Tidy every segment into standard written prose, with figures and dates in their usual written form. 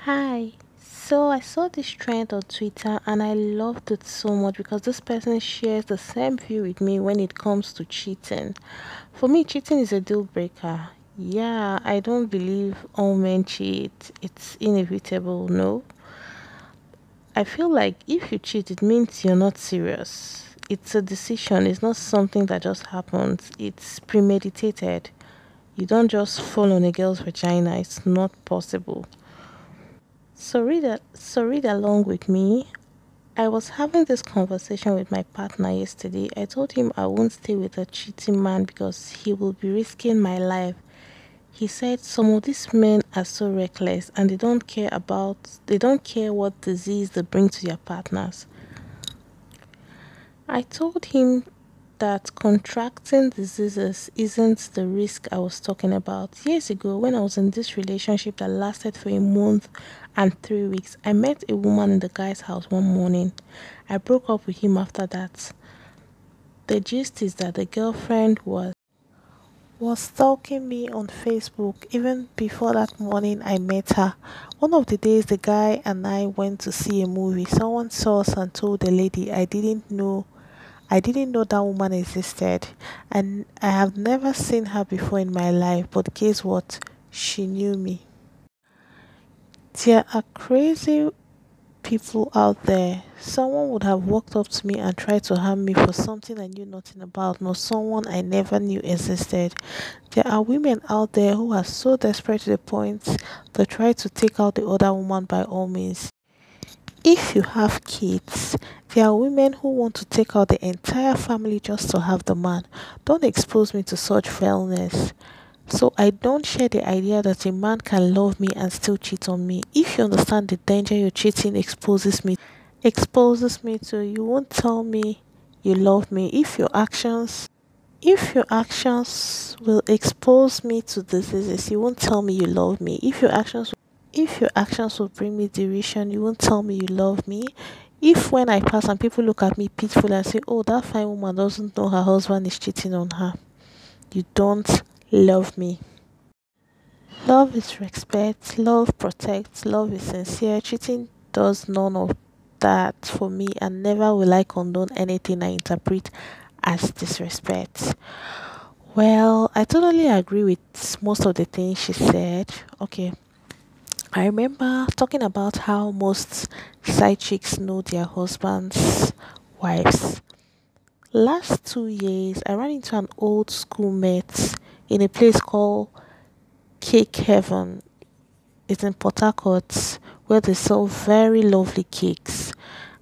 Hi. So I saw this trend on Twitter and I loved it so much because this person shares the same view with me when it comes to cheating. For me, cheating is a deal breaker. Yeah, I don't believe all men cheat. It's inevitable, no. I feel like if you cheat, it means you're not serious. It's a decision, it's not something that just happens, it's premeditated. You don't just fall on a girl's vagina, it's not possible. So read along with me. I was having this conversation with my partner yesterday. I told him I won't stay with a cheating man because he will be risking my life. He said some of these men are so reckless and they don't care what disease they bring to their partners. I told him that contracting diseases isn't the risk I was talking about. Years ago, when I was in this relationship that lasted for a month and 3 weeks, I met a woman in the guy's house one morning. I broke up with him after that. The gist is that the girlfriend was stalking me on Facebook even before that morning I met her. One of the days the guy and I went to see a movie. Someone saw us and told the lady I didn't know that woman existed, and I have never seen her before in my life. But guess what? She knew me. There are crazy people out there. Someone would have walked up to me and tried to harm me for something I knew nothing about, nor someone I never knew existed. There are women out there who are so desperate to the point they try to take out the other woman by all means. If you have kids, there are women who want to take out the entire family just to have the man. Don't expose me to such foulness. So I don't share the idea that a man can love me and still cheat on me. If you understand the danger your cheating exposes me to, you won't tell me you love me. If your actions will expose me to diseases, you won't tell me you love me. If your actions will bring me derision, you won't tell me you love me. If when I pass and people look at me pitiful and say, "Oh, that fine woman doesn't know her husband is cheating on her," you don't love me. Love is respect, love protects, love is sincere. Cheating does none of that for me, and never will I condone anything I interpret as disrespect. Well, I totally agree with most of the things she said. Okay, I remember talking about how most side chicks know their husbands' wives. Last 2 years, I ran into an old schoolmate in a place called Cake Heaven. It's in Port Harcourt, where they sell very lovely cakes.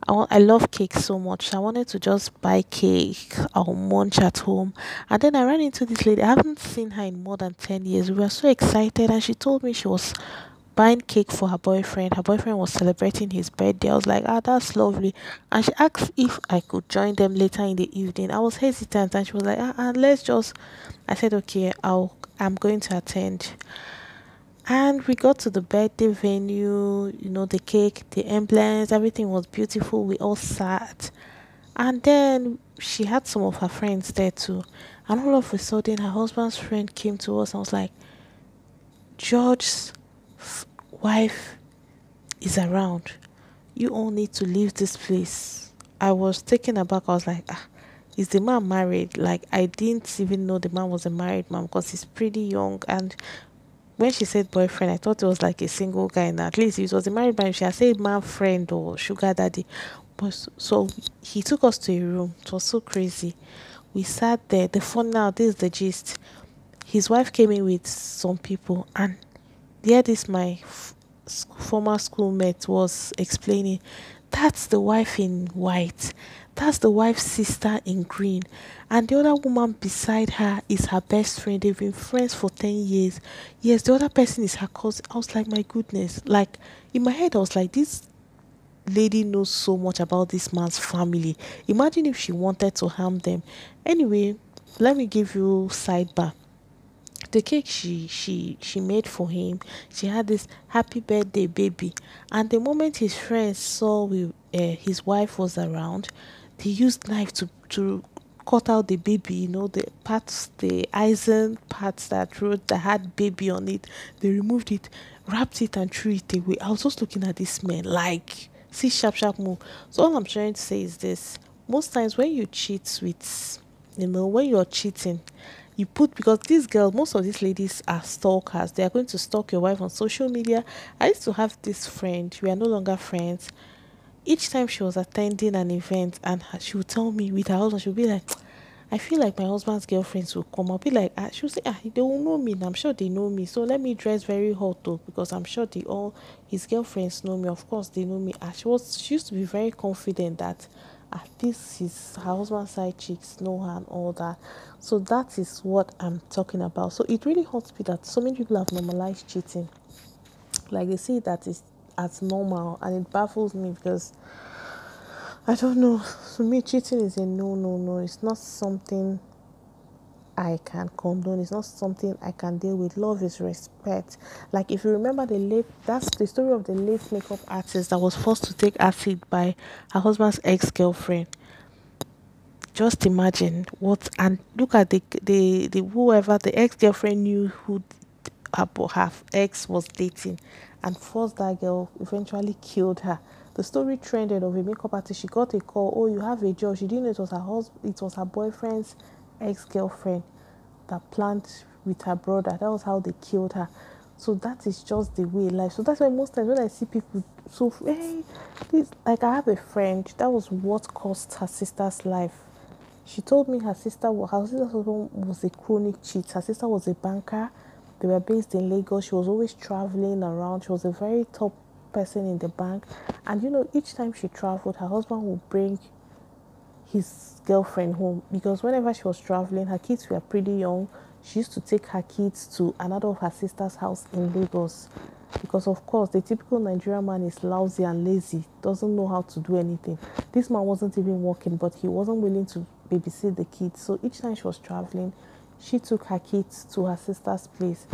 I love cake so much. So I wanted to just buy cake or munch at home. And then I ran into this lady. I haven't seen her in more than 10 years. We were so excited, and she told me she was buying cake for her boyfriend. Her boyfriend was celebrating his birthday. I was like, ah, that's lovely. And she asked if I could join them later in the evening. I was hesitant, and she was like, let's just. I said, okay, I'm going to attend. And we got to the birthday venue, the cake, the emblems, everything was beautiful. We all sat. And then she had some of her friends there too. And all of a sudden, her husband's friend came to us and was like, George's wife is around. You all need to leave this place. I was taken aback. I was like, is the man married? Like, I didn't even know the man was a married man because he's pretty young. And when she said boyfriend, I thought it was like a single guy. And at least it was a married man. If she had said man friend or sugar daddy. But so he took us to a room. It was so crazy. We sat there. The fun now, this is the gist. His wife came in with some people, and there this my former schoolmate was explaining, that's the wife in white, that's the wife's sister in green, and the other woman beside her is her best friend. They've been friends for 10 years. Yes, the other person is her cousin. I was like, my goodness. Like, in my head I was like, this lady knows so much about this man's family. Imagine if she wanted to harm them. Anyway, let me give you sidebar. The cake she made for him, she had this happy birthday baby, and the moment his friends saw his wife was around, they used knife to cut out the baby, the parts, the eisen parts that had baby on it. They removed it. wrapped it and threw it away. I was just looking at this man like, see, sharp, sharp move. So all I'm trying to say is this: most times when you cheat with, when you're cheating, you put, because these girls, most of these ladies are stalkers. They are going to stalk your wife on social media. I used to have this friend. We are no longer friends. Each time she was attending an event and she would tell me with her husband, she would be like, I feel like my husband's girlfriends will come. I'll be like, she will say, they will know me. I'm sure they know me. So let me dress very hot though, because I'm sure they all, his girlfriends know me. Of course, they know me. She used to be very confident that at least her husband's side chicks know her and all that. So that is what I'm talking about. So it really hurts me that so many people have normalized cheating. Like they see that is as normal, and it baffles me because I don't know. To me, cheating is a no, no, no. It's not something I can condone. It's not something I can deal with. Love is respect. Like if you remember that's the story of the late makeup artist that was forced to take acid by her husband's ex-girlfriend. Just imagine what, and look at the whoever the ex-girlfriend knew who her ex was dating, and forced that girl, eventually killed her. The story trended of a makeup artist. She got a call, oh, you have a job. She didn't know it was her husband, it was her boyfriend's ex-girlfriend that planned with her brother. That was how they killed her. So that is just the way life. So that's why most times when I see people, so hey, this, like I have a friend that was what cost her sister's life. She told me her sister's husband was a chronic cheat. Her sister was a banker. They were based in Lagos. She was always traveling around. She was a very top person in the bank. And each time she traveled, her husband would bring his girlfriend home, because whenever she was traveling, her kids were pretty young. She used to take her kids to another of her sister's house in Lagos, because of course the typical Nigerian man is lousy and lazy, doesn't know how to do anything. This man wasn't even working, but he wasn't willing to babysit the kids. So each time she was traveling, she took her kids to her sister's place.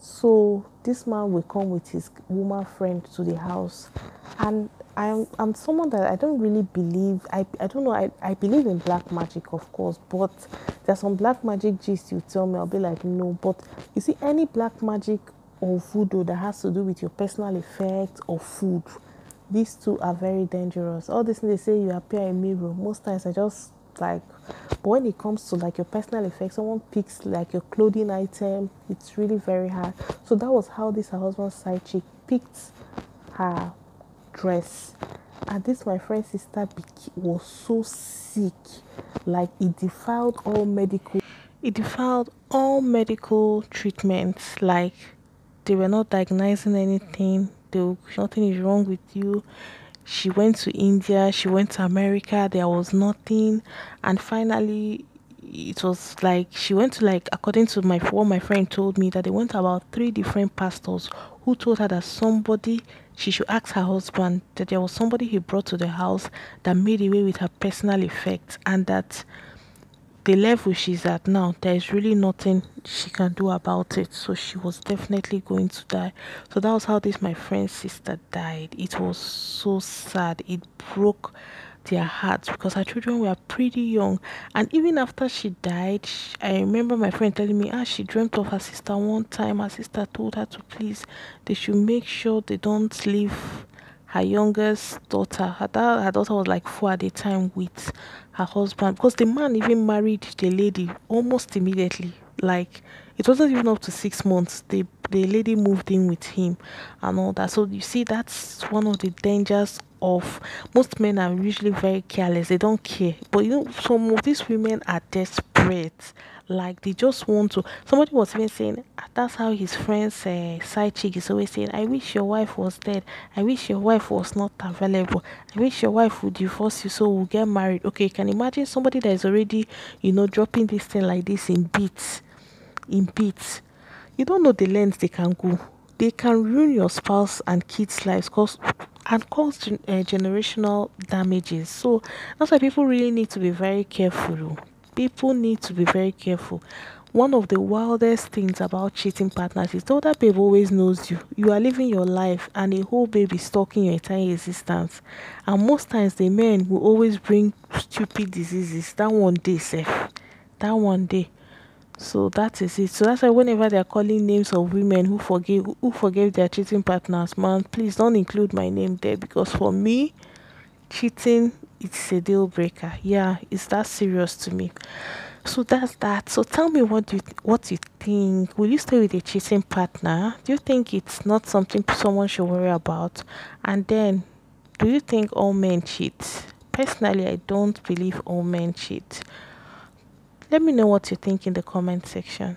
So this man will come with his woman friend to the house, and I'm someone that I don't really believe. I don't know. I believe in black magic, of course, but there's some black magic gist you tell me, I'll be like no. But you see, any black magic or voodoo that has to do with your personal effect or food, these two are very dangerous. All this they say you appear in mirror. Most times I just like, but when it comes to like your personal effects, someone picks like your clothing item, it's really very hard. So that was how her husband's side chick picked her dress. And this my friend's sister was so sick, like it defiled all medical treatments. Like they were not diagnosing anything. Nothing is wrong with you. She went to India, she went to America, there was nothing. And finally, it was like she went to, like, according to what my friend told me, that they went to about three different pastors who told her that she should ask her husband that there was somebody he brought to the house that made away with her personal effects, and that the level she's at now, there is really nothing she can do about it. So she was definitely going to die. So that was how this my friend's sister died. It was so sad. It broke their hearts because her children were pretty young. And even after she died, I remember my friend telling me, she dreamt of her sister one time. Her sister told her to please, they should make sure they don't leave her youngest daughter. Her daughter was like 4 at the time, with her husband, because the man even married the lady almost immediately. Like it wasn't even up to 6 months. The lady moved in with him and all that. So you see, that's one of the dangers of most men are usually very careless. They don't care. But some of these women are desperate. Like they just want to. Somebody was even saying that's how his friend's side chick is always saying, I wish your wife was dead. I wish your wife was not available. I wish your wife would divorce you so we'll get married. Okay, you can imagine somebody that is already, dropping this thing like this in bits. In bits. You don't know the lengths they can go. They can ruin your spouse and kids' lives and cause generational damages. So that's why people really need to be very careful. People need to be very careful. One of the wildest things about cheating partners is the other babe always knows you. You are living your life and a whole baby stalking your entire existence. And most times the men will always bring stupid diseases. That one day, safe. That one day. So that is it. So that's why whenever they're calling names of women who forgave their cheating partners, man, please don't include my name there, because for me, cheating, it's a deal breaker. Yeah, it's that serious to me. So that's that. So tell me, what you think. Will you stay with a cheating partner? Do you think it's not something someone should worry about? And then, do you think all men cheat? Personally, I don't believe all men cheat. Let me know what you think in the comment section.